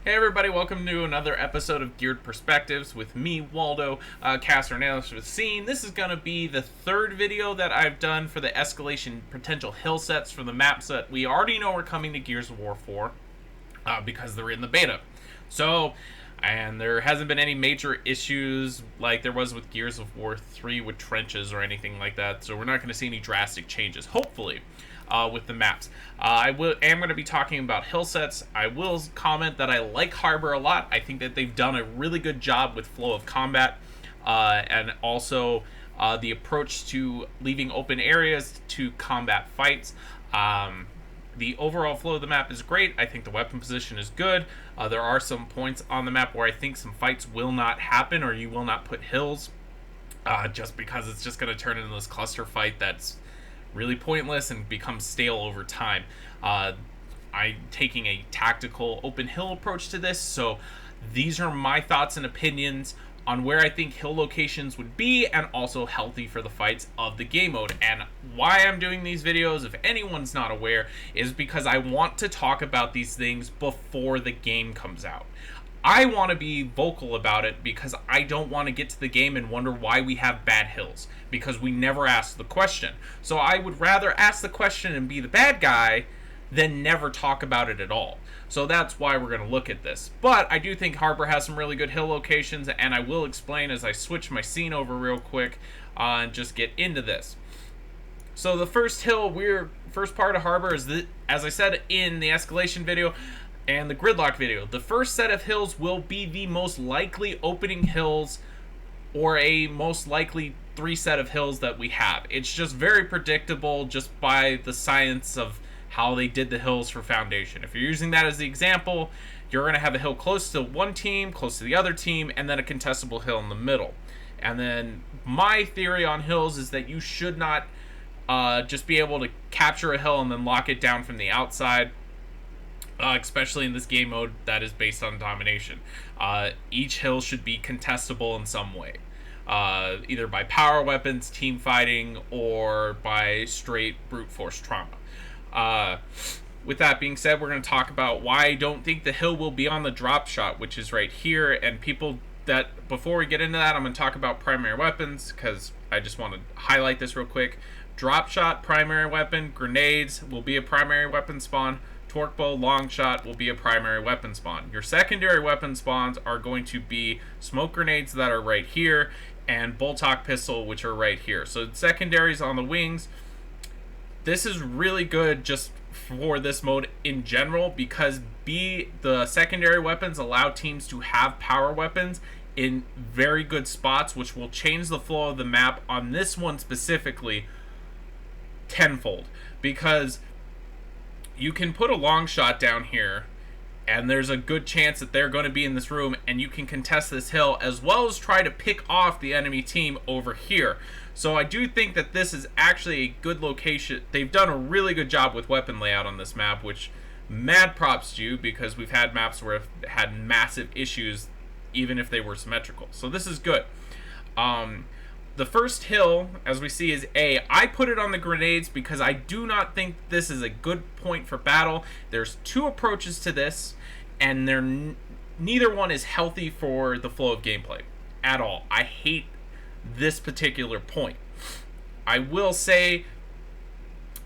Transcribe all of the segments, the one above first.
Hey everybody, welcome to another episode of Geared Perspectives with me, Waldo, caster and analyst for the scene. This is going to be the third video that I've done for the escalation potential hill sets for the maps that we already know are coming to Gears of War 4 because they're in the beta. So, and there hasn't been any major issues like there was with Gears of War 3 with trenches or anything like that, so we're not going to see any drastic changes, hopefully. With the maps. I am going to be talking about hill sets. I will comment that I like Harbor a lot. I think that they've done a really good job with flow of combat and also the approach to leaving open areas to combat fights. The overall flow of the map is great. I think the weapon position is good. There are some points on the map where I think some fights will not happen or you will not put hills just because it's just going to turn into this cluster fight that's really pointless and becomes stale over time. I'm taking a tactical open hill approach to this, so these are my thoughts and opinions on where I think hill locations would be and also healthy for the fights of the game mode. And why I'm doing these videos, if anyone's not aware, is because I want to talk about these things before the game comes out. I want to be vocal about it because I don't want to get to the game and wonder why we have bad hills, because we never asked the question. So I would rather ask the question and be the bad guy than never talk about it at all. So that's why we're going to look at this. But I do think Harbor has some really good hill locations, and I will explain as I switch my scene over real quick and just get into this. So the first first part of Harbor is, as I said in the escalation video, and the gridlock video, the first set of hills will be the most likely opening hills or a most likely three set of hills that we have. It's just very predictable just by the science of how they did the hills for Foundation. If you're using that as the example, you're going to have a hill close to one team, close to the other team, and then a contestable hill in the middle. And then my theory on hills is that you should not just be able to capture a hill and then lock it down from the outside. Especially in this game mode that is based on domination. Each hill should be contestable in some way. Either by power weapons, team fighting, or by straight brute force trauma. With that being said, we're going to talk about why I don't think the hill will be on the drop shot, which is right here. And before we get into that, I'm going to talk about primary weapons, because I just want to highlight this real quick. Drop shot, primary weapon, grenades will be a primary weapon spawn. Torque bow, long shot will be a primary weapon spawn. Your secondary weapon spawns are going to be smoke grenades that are right here and bolt-hawk pistol, which are right here. So secondaries on the wings. This is really good just for this mode in general because the secondary weapons allow teams to have power weapons in very good spots, which will change the flow of the map on this one specifically tenfold, because you can put a long shot down here and there's a good chance that they're going to be in this room and you can contest this hill as well as try to pick off the enemy team over here. So I do think that this is actually a good location. They've done a really good job with weapon layout on this map, which mad props to you, because we've had maps where it had massive issues even if they were symmetrical. So this is good. The first hill, as we see, is A. I put it on the grenades because I do not think this is a good point for battle. There's two approaches to this, and neither one is healthy for the flow of gameplay at all. I hate this particular point. I will say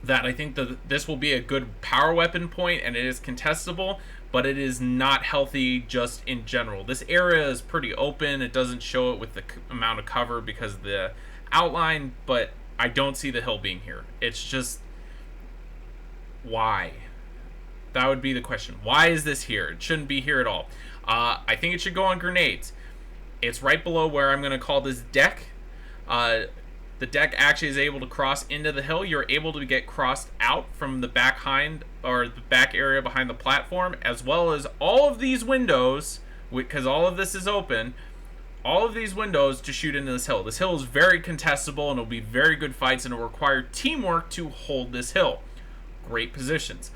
that I think that this will be a good power weapon point, and it is contestable, but it is not healthy just in general. This area is pretty open. It doesn't show it with the amount of cover because of the outline, but I don't see the hill being here. It's just, why? That would be the question. Why is this here? It shouldn't be here at all. I think it should go on grenades. It's right below where I'm going to call this deck. The deck actually is able to cross into the hill. You're able to get crossed out from the back area behind the platform, as well as all of these windows, because all of this is open, all of these windows to shoot into this hill. This hill is very contestable and it'll be very good fights, and it'll require teamwork to hold this hill. Great positions.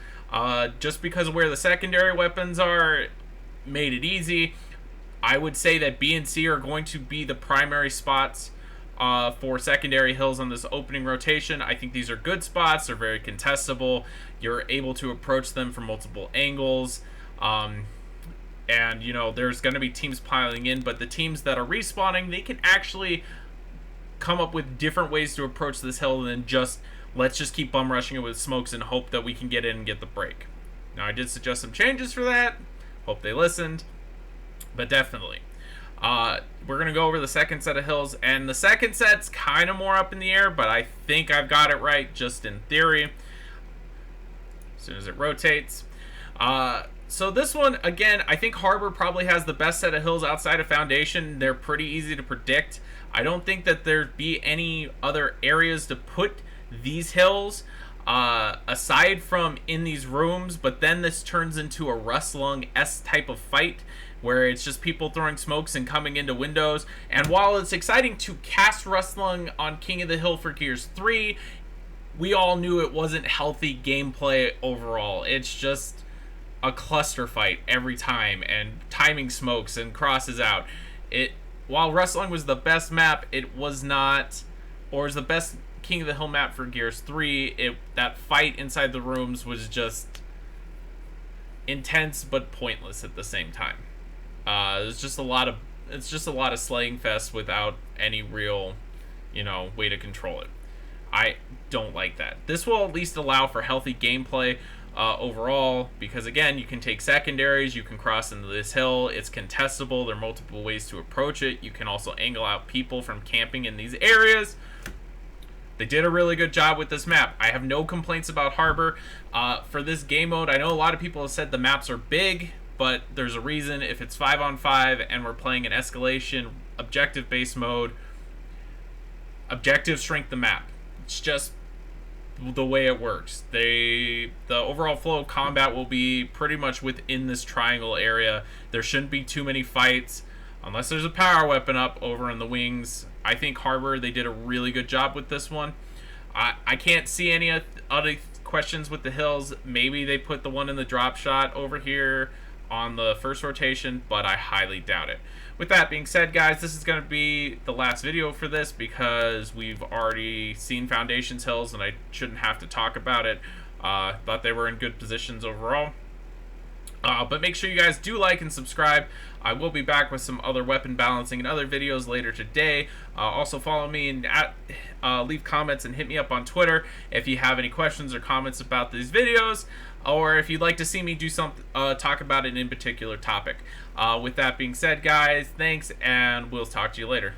Just because of where the secondary weapons are, made it easy. I would say that B and C are going to be the primary spots for secondary hills on this opening rotation. I think these are good spots. They're very contestable. You're able to approach them from multiple angles. and you know there's going to be teams piling in, but the teams that are respawning, they can actually come up with different ways to approach this hill than just let's just keep bum rushing it with smokes and hope that we can get in and get the break. Now I did suggest some changes for that, hope they listened, but definitely we're gonna go over the second set of hills, and the second set's kind of more up in the air, but I think I've got it right just in theory as soon as it rotates. So this one, again, I think Harbor probably has the best set of hills outside of Foundation. They're pretty easy to predict. I don't think that there'd be any other areas to put these hills aside from in these rooms, but then this turns into a Rustlung-esque type of fight where it's just people throwing smokes and coming into windows. And while it's exciting to cast Rustlung on King of the Hill for Gears 3, we all knew it wasn't healthy gameplay overall. It's just a cluster fight every time, and timing smokes and crosses out. While Rustlung was the best map, it was not, or is the best King of the Hill map for Gears 3. That fight inside the rooms was just intense but pointless at the same time. It's just a lot of slaying fest without any real, way to control it. I don't like that. This will at least allow for healthy gameplay overall, because again, you can take secondaries, you can cross into this hill, it's contestable, there are multiple ways to approach it, you can also angle out people from camping in these areas. They did a really good job with this map. I have no complaints about Harbor. For this game mode, I know a lot of people have said the maps are big, but there's a reason. If it's 5-on-5 and we're playing an escalation objective-based mode, objectives shrink the map. It's just the way it works. The overall flow of combat will be pretty much within this triangle area. There shouldn't be too many fights unless there's a power weapon up over in the wings. I think Harbor, they did a really good job with this one. I can't see any other questions with the hills. Maybe they put the one in the drop shot over here on the first rotation, but I highly doubt it. With that being said, guys, this is going to be the last video for this because we've already seen Foundation's hills and I shouldn't have to talk about it. Thought they were in good positions overall. But make sure you guys do like and subscribe. I will be back with some other weapon balancing and other videos later today. Also follow me and leave comments and hit me up on Twitter if you have any questions or comments about these videos, or if you'd like to see me do something, talk about an in particular topic. With that being said, guys, thanks, and we'll talk to you later.